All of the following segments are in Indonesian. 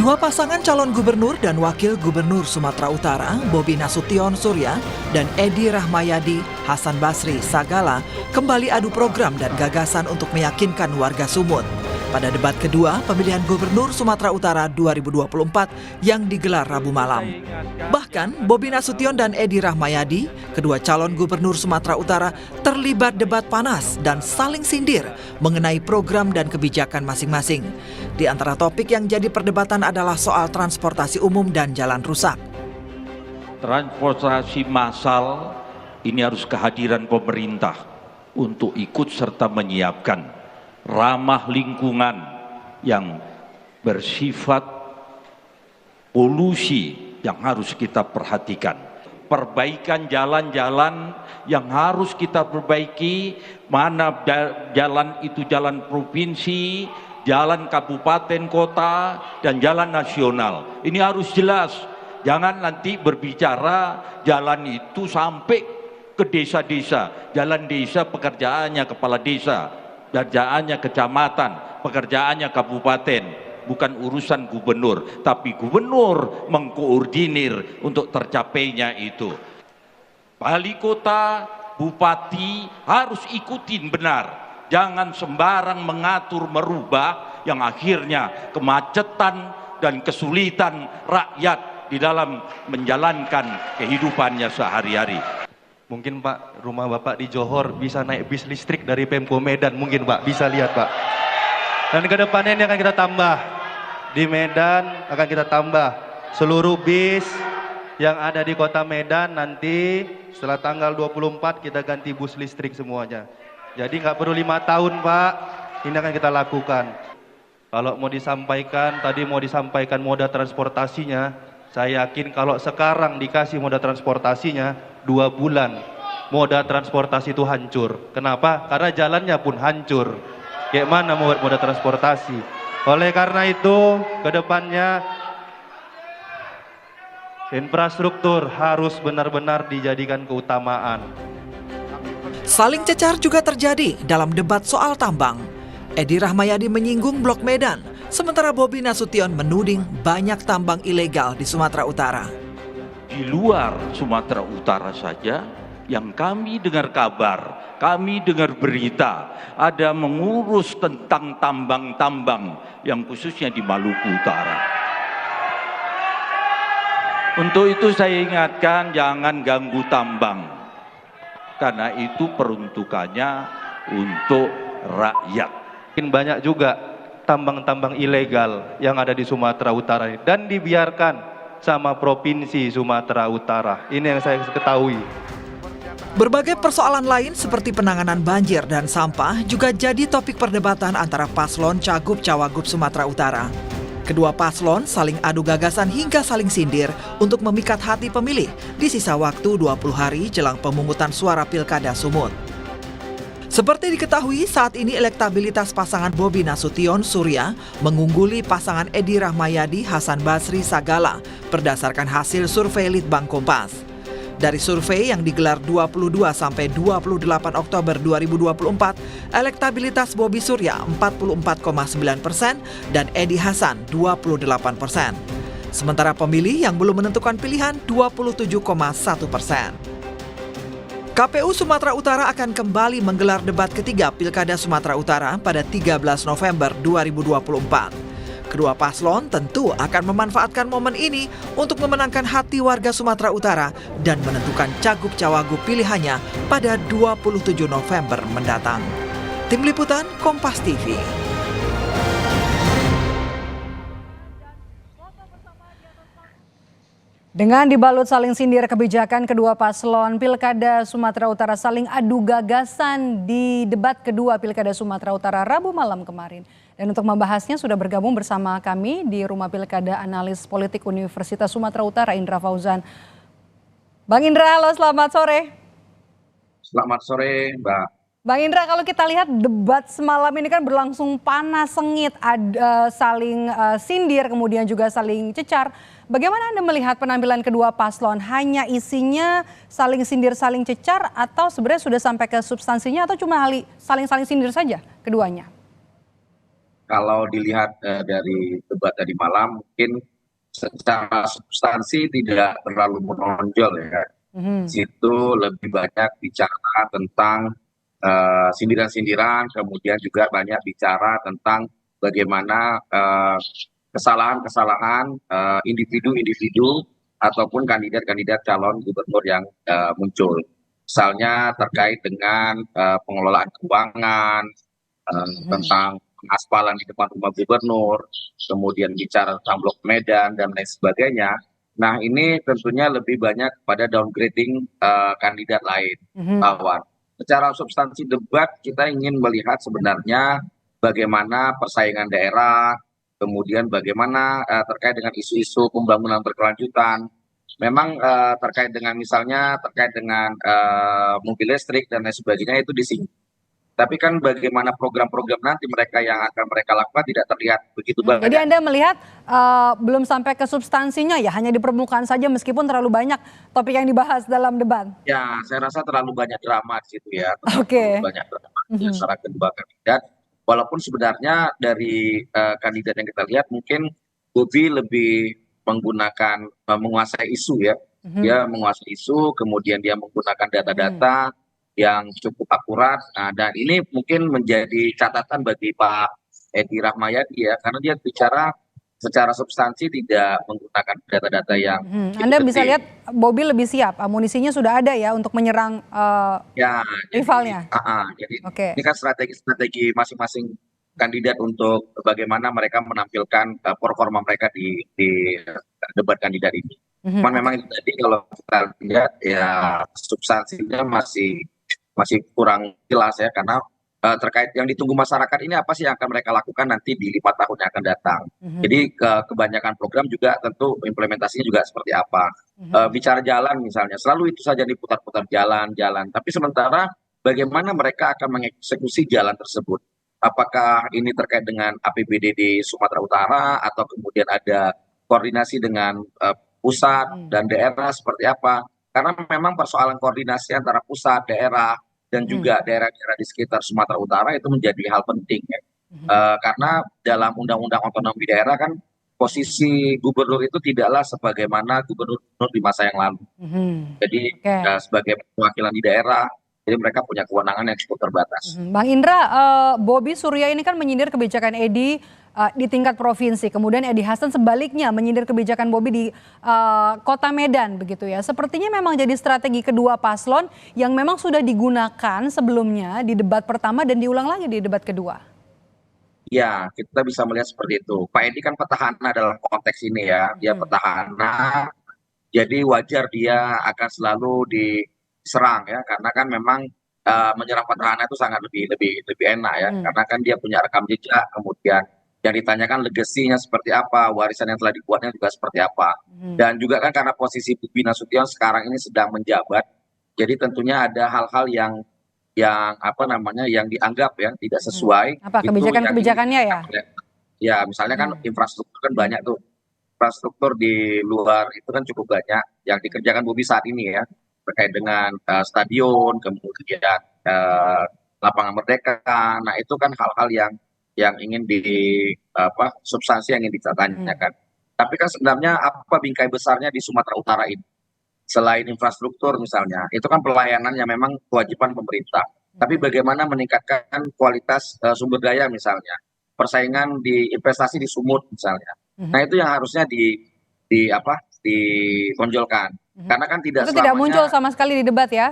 Dua pasangan calon gubernur dan wakil gubernur Sumatera Utara, Bobi Nasution Surya dan Edi Rahmayadi Hasan Basri Sagala, kembali adu program dan gagasan untuk meyakinkan warga Sumut pada debat kedua pemilihan gubernur Sumatera Utara 2024 yang digelar Rabu malam. Bahkan, Bobi Nasution dan Edi Rahmayadi, kedua calon gubernur Sumatera Utara, terlibat debat panas dan saling sindir mengenai program dan kebijakan masing-masing. Di antara topik yang jadi perdebatan adalah soal transportasi umum dan jalan rusak. Transportasi massal ini harus kehadiran pemerintah untuk ikut serta menyiapkan ramah lingkungan yang bersifat polusi yang harus kita perhatikan. Perbaikan jalan-jalan yang harus kita perbaiki, mana jalan itu jalan provinsi, jalan kabupaten kota, dan jalan nasional. Ini harus jelas. Jangan nanti berbicara jalan itu sampai ke desa-desa. Jalan desa pekerjaannya kepala desa, pekerjaannya kecamatan, pekerjaannya kabupaten. Bukan urusan gubernur, tapi gubernur mengkoordinir untuk tercapainya itu. Wali kota, bupati harus ikutin benar. Jangan sembarang mengatur, merubah yang akhirnya kemacetan dan kesulitan rakyat di dalam menjalankan kehidupannya sehari-hari. Mungkin Pak, rumah Bapak di Johor bisa naik bis listrik dari Pemko Medan, mungkin Pak, bisa lihat Pak. Dan ke depannya ini akan kita tambah. Di Medan akan kita tambah seluruh bis yang ada di kota Medan nanti setelah tanggal 24 kita ganti bus listrik semuanya. Jadi nggak perlu 5 tahun Pak, ini akan kita lakukan. Kalau mau disampaikan, tadi mau disampaikan moda transportasinya, saya yakin kalau sekarang dikasih moda transportasinya 2 bulan, moda transportasi itu hancur. Kenapa? Karena jalannya pun hancur. Kayak mana mau moda transportasi? Oleh karena itu, ke depannya infrastruktur harus benar-benar dijadikan keutamaan. Saling cecar juga terjadi dalam debat soal tambang. Edi Rahmayadi menyinggung Blok Medan, sementara Bobi Nasution menuding banyak tambang ilegal di Sumatera Utara. Di luar Sumatera Utara saja, yang kami dengar kabar, kami dengar berita, ada mengurus tentang tambang-tambang yang khususnya di Maluku Utara. Untuk itu saya ingatkan jangan ganggu tambang, karena itu peruntukannya untuk rakyat. Mungkin banyak juga tambang-tambang ilegal yang ada di Sumatera Utara dan dibiarkan sama Provinsi Sumatera Utara. Ini yang saya ketahui. Berbagai persoalan lain seperti penanganan banjir dan sampah juga jadi topik perdebatan antara paslon Cagup-Cawagup Sumatera Utara. Kedua paslon saling adu gagasan hingga saling sindir untuk memikat hati pemilih di sisa waktu 20 hari jelang pemungutan suara Pilkada Sumut. Seperti diketahui, saat ini elektabilitas pasangan Bobi Nasution Surya mengungguli pasangan Edi Rahmayadi Hasan Basri Sagala berdasarkan hasil survei Litbang Kompas. Dari survei yang digelar 22 sampai 28 Oktober 2024, elektabilitas Bobi Surya 44,9% dan Edi Hasan 28%. Sementara pemilih yang belum menentukan pilihan 27,1%. KPU Sumatera Utara akan kembali menggelar debat ketiga Pilkada Sumatera Utara pada 13 November 2024. Kedua paslon tentu akan memanfaatkan momen ini untuk memenangkan hati warga Sumatera Utara dan menentukan cagup-cawagup pilihannya pada 27 November mendatang. Tim Liputan Kompas TV. Dengan dibalut saling sindir kebijakan, kedua paslon Pilkada Sumatera Utara saling adu gagasan di debat kedua Pilkada Sumatera Utara Rabu malam kemarin. Dan untuk membahasnya sudah bergabung bersama kami di Rumah Pilkada Analis Politik Universitas Sumatera Utara, Indra Fauzan. Bang Indra, halo, selamat sore. Selamat sore, Mbak. Bang Indra, kalau kita lihat debat semalam ini kan berlangsung panas, sengit, saling sindir, kemudian juga saling cecar. Bagaimana Anda melihat penampilan kedua paslon? Hanya isinya saling sindir, saling cecar, atau sebenarnya sudah sampai ke substansinya, atau cuma saling sindir saja keduanya? kalau dilihat dari debat tadi malam, mungkin secara substansi tidak terlalu menonjol ya. Mhm. Situ lebih banyak bicara tentang sindiran-sindiran, kemudian juga banyak bicara tentang bagaimana kesalahan-kesalahan individu-individu ataupun kandidat-kandidat calon gubernur yang muncul. Misalnya terkait dengan pengelolaan keuangan, Mhm. tentang pengaspalan di depan rumah gubernur, kemudian bicara tentang blok Medan dan lain sebagainya. Nah, ini tentunya lebih banyak pada downgrading kandidat lain, Mhm. lawan. Secara substansi debat, kita ingin melihat sebenarnya bagaimana persaingan daerah, kemudian bagaimana terkait dengan isu-isu pembangunan berkelanjutan. Memang terkait dengan misalnya terkait dengan mobil listrik dan lain sebagainya itu disinggung. Tapi kan bagaimana program-program nanti mereka yang akan mereka lakukan tidak terlihat begitu Jadi banyak. Anda melihat belum sampai ke substansinya ya, hanya di permukaan saja meskipun terlalu banyak topik yang dibahas dalam debat. Ya, saya rasa terlalu banyak drama di situ ya, terlalu Oke. banyak drama di Mhm. antara kedua kandidat. Walaupun sebenarnya dari kandidat yang kita lihat mungkin Bobi lebih menggunakan menguasai isu ya. Dia Mhm. menguasai isu, kemudian dia menggunakan Mhm. data-data yang cukup akurat. Nah, dan ini mungkin menjadi catatan bagi Pak Edi Rahmayadi ya, karena dia bicara secara substansi tidak menggunakan data-data yang Mhm. begitu Anda bisa penting. lihat Bobi lebih siap, amunisinya sudah ada ya untuk menyerang Ya, rivalnya. jadi Oke. ini kan strategi masing-masing kandidat untuk bagaimana mereka menampilkan performa mereka di debat kandidat ini. Mhm. Cuman memang Oke. itu tadi kalau kita lihat ya substansinya masih masih kurang jelas ya karena terkait yang ditunggu masyarakat ini apa sih yang akan mereka lakukan nanti di 5 tahun yang akan datang. Mhm. Jadi kebanyakan program juga tentu implementasinya juga seperti apa. Mhm. Bicara jalan misalnya, selalu itu saja diputar-putar jalan-jalan. Tapi sementara bagaimana mereka akan mengeksekusi jalan tersebut? Apakah ini terkait dengan APBD di Sumatera Utara atau kemudian ada koordinasi dengan pusat Mhm. dan daerah seperti apa? Karena memang persoalan koordinasi antara pusat, daerah, dan Mhm. juga daerah-daerah di sekitar Sumatera Utara itu menjadi hal penting ya. Mhm. Karena dalam Undang-Undang Otonomi Daerah kan posisi gubernur itu tidaklah sebagaimana gubernur di masa yang lalu. Mhm. Jadi Oke. sebagai perwakilan di daerah, jadi mereka punya kewenangan yang cukup terbatas. Mhm. Bang Indra, Bobi Surya ini kan menyindir kebijakan Edi di tingkat provinsi, kemudian Edi Hasan sebaliknya menyindir kebijakan Bobi di Kota Medan begitu ya. Sepertinya memang jadi strategi kedua paslon yang memang sudah digunakan sebelumnya di debat pertama dan diulang lagi di debat kedua. Ya, kita bisa melihat seperti itu. Pak Edi kan petahana dalam konteks ini ya. Dia Mhm. petahana, jadi wajar dia akan selalu diserang ya, karena kan memang menyerang petahana itu sangat lebih lebih lebih enak ya, Mhm. karena kan dia punya rekam jejak, kemudian yang ditanyakan legasinya seperti apa, warisan yang telah dibuatnya juga seperti apa. Mhm. Dan juga kan karena posisi Bobi Nasution sekarang ini sedang menjabat, jadi tentunya ada hal-hal yang apa namanya yang dianggap ya tidak Mhm. sesuai Apa itu yang ingin kebijakan-kebijakannya ya? dikerjakan oleh ya misalnya kan Mhm. infrastruktur kan banyak tuh infrastruktur di luar itu kan cukup banyak yang dikerjakan Bobi saat ini ya terkait dengan stadion kemudian lapangan Merdeka. Nah itu kan hal-hal yang ingin di apa substansi yang ingin Mhm. ditanyakan. Tapi kan sebenarnya apa bingkai besarnya di Sumatera Utara ini? Selain infrastruktur misalnya, itu kan pelayanan yang memang kewajiban pemerintah. Tapi Mhm. bagaimana meningkatkan kualitas sumber daya misalnya, persaingan di investasi di sumut misalnya. Nah Mhm. itu yang harusnya di apa ditonjolkan. Mhm. Karena kan tidak Itu tidak muncul selamanya sama sekali di debat ya?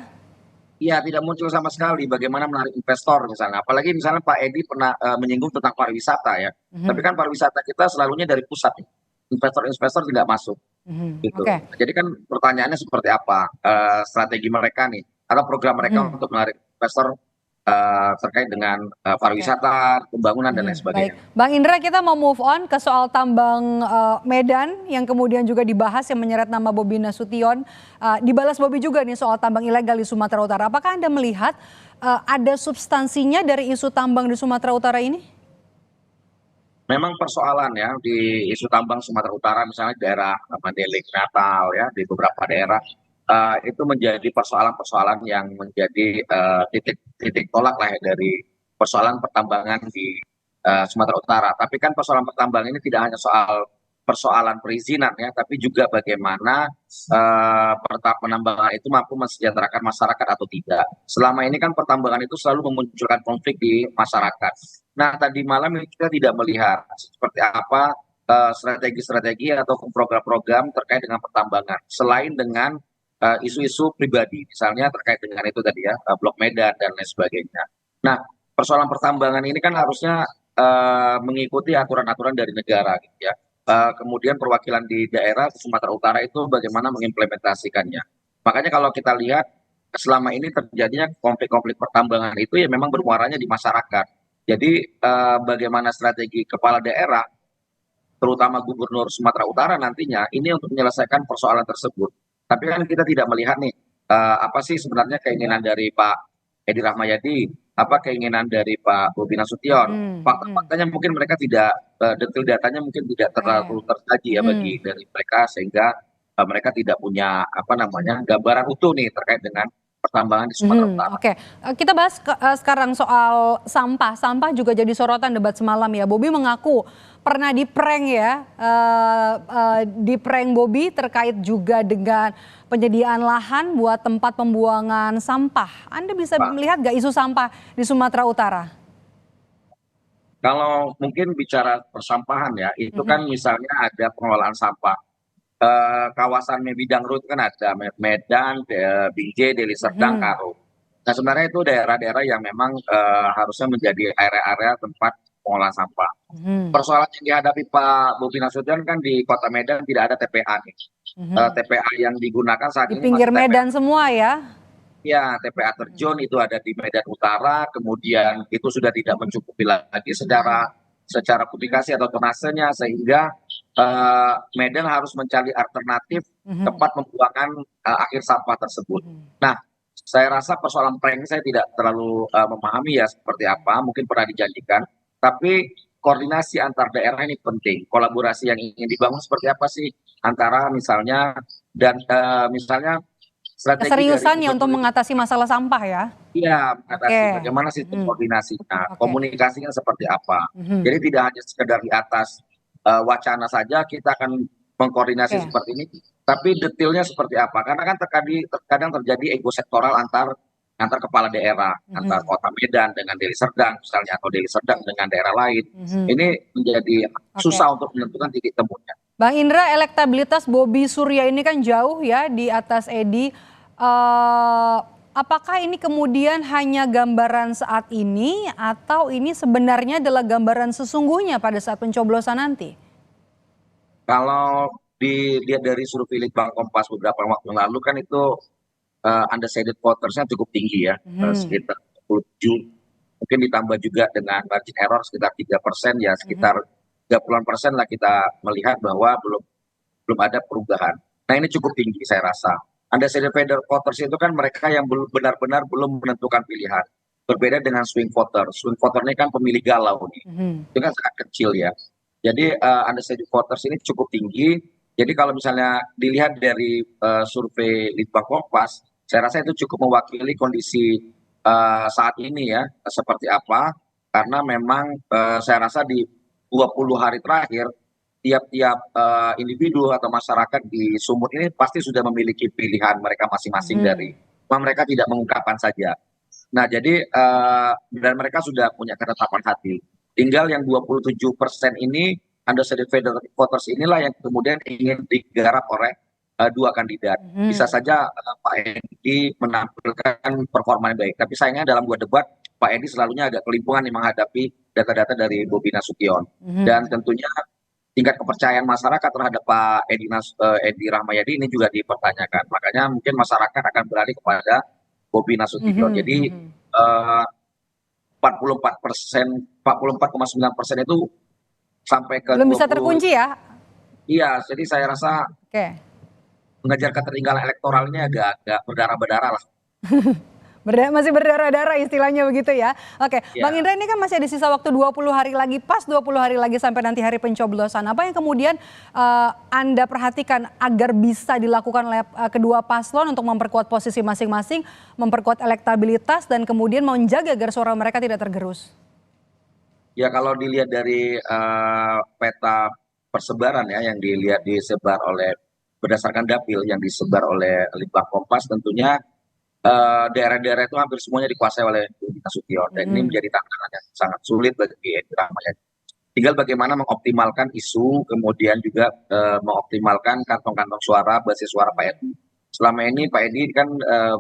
iya tidak muncul sama sekali bagaimana menarik investor misalnya. Apalagi misalnya Pak Edi pernah menyinggung tentang pariwisata ya. Tapi Mhm. kan pariwisata kita selalunya dari pusat. Investor-investor tidak masuk Mhm. gitu. Oke. Jadi kan pertanyaannya seperti apa strategi mereka nih atau program mereka Mhm. untuk menarik investor terkait dengan Oke. pariwisata, pembangunan dan lain Mhm, baik. sebagainya. Bang Indra, kita mau move on ke soal tambang Medan yang kemudian juga dibahas yang menyeret nama Bobi Nasution. Dibalas Bobi juga nih soal tambang ilegal di Sumatera Utara. Apakah Anda melihat ada substansinya dari isu tambang di Sumatera Utara ini? Memang persoalan ya di isu tambang Sumatera Utara misalnya di daerah Mandailing, Natal ya di beberapa daerah itu menjadi persoalan-persoalan yang menjadi titik tolak lah ya dari persoalan pertambangan di Sumatera Utara. Tapi kan persoalan pertambangan ini tidak hanya soal persoalan perizinan ya, tapi juga bagaimana penambangan itu mampu mensejahterakan masyarakat atau tidak. Selama ini kan pertambangan itu selalu memunculkan konflik di masyarakat. Nah, tadi malam kita tidak melihat seperti apa strategi-strategi atau program-program terkait dengan pertambangan, selain dengan isu-isu pribadi, misalnya terkait dengan itu tadi ya, Blok Medan dan lain sebagainya. Nah, persoalan pertambangan ini kan harusnya mengikuti aturan-aturan dari negara, gitu ya. Kemudian perwakilan di daerah Sumatera Utara itu bagaimana mengimplementasikannya. Makanya kalau kita lihat selama ini terjadinya konflik-konflik pertambangan itu ya memang bermuaranya di masyarakat. Jadi bagaimana strategi kepala daerah, terutama Gubernur Sumatera Utara nantinya ini untuk menyelesaikan persoalan tersebut. Tapi kan kita tidak melihat nih apa sih sebenarnya keinginan dari Pak Edi Rahmayadi, apa keinginan dari Pak Bobi Nasution. Fakta-faktanya mungkin mereka tidak, detail datanya mungkin tidak terlalu tersaji ya bagi dari mereka, sehingga mereka tidak punya apa namanya gambaran utuh nih terkait dengan pertambangan di Sumatera Utara. Oke, kita bahas sekarang soal sampah. Sampah juga jadi sorotan debat semalam ya. Bobi mengaku pernah di-prank ya, di-prank Bobi terkait juga dengan penyediaan lahan buat tempat pembuangan sampah. Anda bisa melihat gak isu sampah di Sumatera Utara? Kalau mungkin bicara persampahan ya, itu kan misalnya ada pengelolaan sampah. Kawasan Bidang Rut kan ada Medan, Binjai, Deli Serdang, Karo. Nah sebenarnya itu daerah-daerah yang memang harusnya menjadi area-area tempat pengolahan sampah. Persoalan yang dihadapi Pak Bobi Nasution kan di Kota Medan tidak ada TPA nih. TPA yang digunakan saat Di ini pinggir masih Medan semua ya? ya, TPA terjun itu ada di Medan Utara, kemudian itu sudah tidak mencukupi lagi secara publikasi atau tonasenya, sehingga Medan harus mencari alternatif tempat pembuangan akhir sampah tersebut. Nah, saya rasa persoalan prank ini saya tidak terlalu memahami ya seperti apa, mungkin pernah dijanjikan, tapi koordinasi antar daerah ini penting. Kolaborasi yang ingin dibangun seperti apa sih antara misalnya dan misalnya strategi Keseriusannya dari untuk mengatasi masalah sampah ya? iya, mengatasi Oke. bagaimana sistem koordinasinya, Oke. komunikasinya seperti apa. Jadi tidak hanya sekedar di atas wacana saja kita akan mengkoordinasi Oke. seperti ini, tapi detailnya seperti apa. Karena kan terkadang terjadi ego sektoral antar kepala daerah, antar Kota Medan dengan Deli Serdang misalnya, atau Deli Serdang dengan daerah lain. Ini menjadi susah untuk menentukan titik temunya. Bang Indra, elektabilitas Bobi Surya ini kan jauh ya di atas Edi. Apakah ini kemudian hanya gambaran saat ini atau ini sebenarnya adalah gambaran sesungguhnya pada saat pencoblosan nanti? Kalau dilihat dari survei Litbang Kompas beberapa waktu lalu kan itu undecided votersnya cukup tinggi ya, sekitar 27, mungkin ditambah juga dengan margin error sekitar 3%, ya sekitar 30% lah kita melihat bahwa belum ada perubahan. Nah ini cukup tinggi saya rasa. Undecided voters itu kan mereka yang benar-benar belum menentukan pilihan. Berbeda dengan swing voter. Swing voter ini kan pemilih galau nih. Itu kan sangat kecil ya. Jadi undecided voters ini cukup tinggi. Jadi kalau misalnya dilihat dari survei Litbang Kompas, saya rasa itu cukup mewakili kondisi saat ini ya, seperti apa. Karena memang saya rasa di 20 hari terakhir, tiap-tiap individu atau masyarakat di Sumut ini pasti sudah memiliki pilihan mereka masing-masing dari, mereka tidak mengungkapkan saja. Nah jadi dan mereka sudah punya ketetapan hati. Tinggal yang 27% ini undecided voters inilah yang kemudian ingin digarap oleh dua kandidat. Bisa saja Pak Edi menampilkan performa yang baik, tapi sayangnya dalam dua debat Pak Edi selalunya agak kelimpungan yang menghadapi data-data dari Bobi Nasution. Dan tentunya tingkat kepercayaan masyarakat terhadap Pak Edi Rahmayadi ini juga dipertanyakan. Makanya mungkin masyarakat akan beralih kepada Bobi Nasution. Jadi 44,9% itu sampai ke belum 20. bisa terkunci ya? Iya, jadi saya rasa mengejar ketertinggalan elektoralnya agak berdarah-berdarah lah. Masih berdarah-darah istilahnya begitu ya. Oke, ya. Bang Indra, ini kan masih ada sisa waktu 20 hari lagi, pas 20 hari lagi sampai nanti hari pencoblosan. Apa yang kemudian Anda perhatikan agar bisa dilakukan oleh kedua paslon untuk memperkuat posisi masing-masing, memperkuat elektabilitas dan kemudian menjaga agar suara mereka tidak tergerus? Ya kalau dilihat dari peta persebaran ya yang disebar oleh berdasarkan dapil yang disebar oleh Litbang Kompas, tentunya daerah-daerah itu hampir semuanya dikuasai oleh Bobi Nasution, dan ini menjadi tantangan yang sangat sulit bagi Edi Rahmayadi. Tinggal bagaimana mengoptimalkan isu, kemudian juga mengoptimalkan kantong-kantong suara, basis suara Pak Edi. Selama ini Pak Edi kan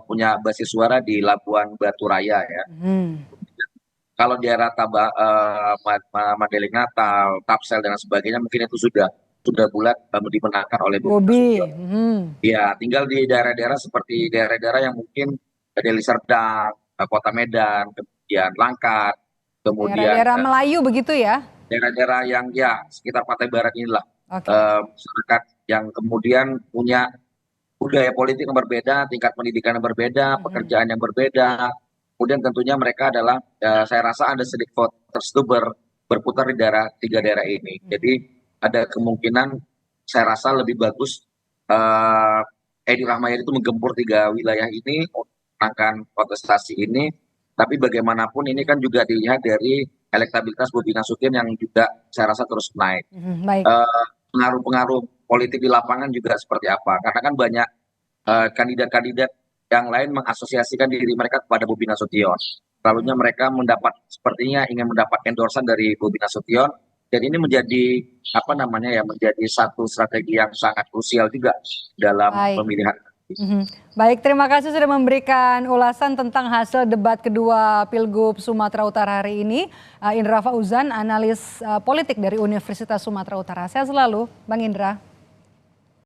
punya basis suara di Labuan Batu Raya ya. Kalau di daerah Madeling Natal, Tapsel dan sebagainya mungkin itu sudah bulat dimenangkan oleh Bobi Nasution. Ya, tinggal di daerah-daerah seperti daerah-daerah yang mungkin Deli Serdang, Kota Medan, kemudian Langkat, kemudian Daerah-daerah Melayu begitu ya? daerah-daerah yang ya sekitar Pantai Barat inilah. Oke. Masyarakat yang kemudian punya budaya politik yang berbeda, tingkat pendidikan yang berbeda, pekerjaan yang berbeda. Kemudian tentunya mereka adalah, saya rasa ada sedikit voters itu berputar di tiga daerah ini. Jadi ada kemungkinan saya rasa lebih bagus Edi Rahmayadi itu menggempur tiga wilayah ini, memenangkan kontestasi ini. Tapi bagaimanapun ini kan juga dilihat dari elektabilitas Bobi Nasution yang juga saya rasa terus naik. Baik. Pengaruh-pengaruh politik di lapangan juga seperti apa? Karena kan banyak kandidat-kandidat yang lain mengasosiasikan diri mereka kepada Bobi Nasution. Lalunya mereka sepertinya ingin mendapat endorsan dari Bobi Nasution, dan ini menjadi menjadi satu strategi yang sangat krusial juga dalam pemilihan. Baik, terima kasih sudah memberikan ulasan tentang hasil debat kedua Pilgub Sumatera Utara hari ini. Indra Fauzan, analis politik dari Universitas Sumatera Utara. Sehat selalu, Bang Indra.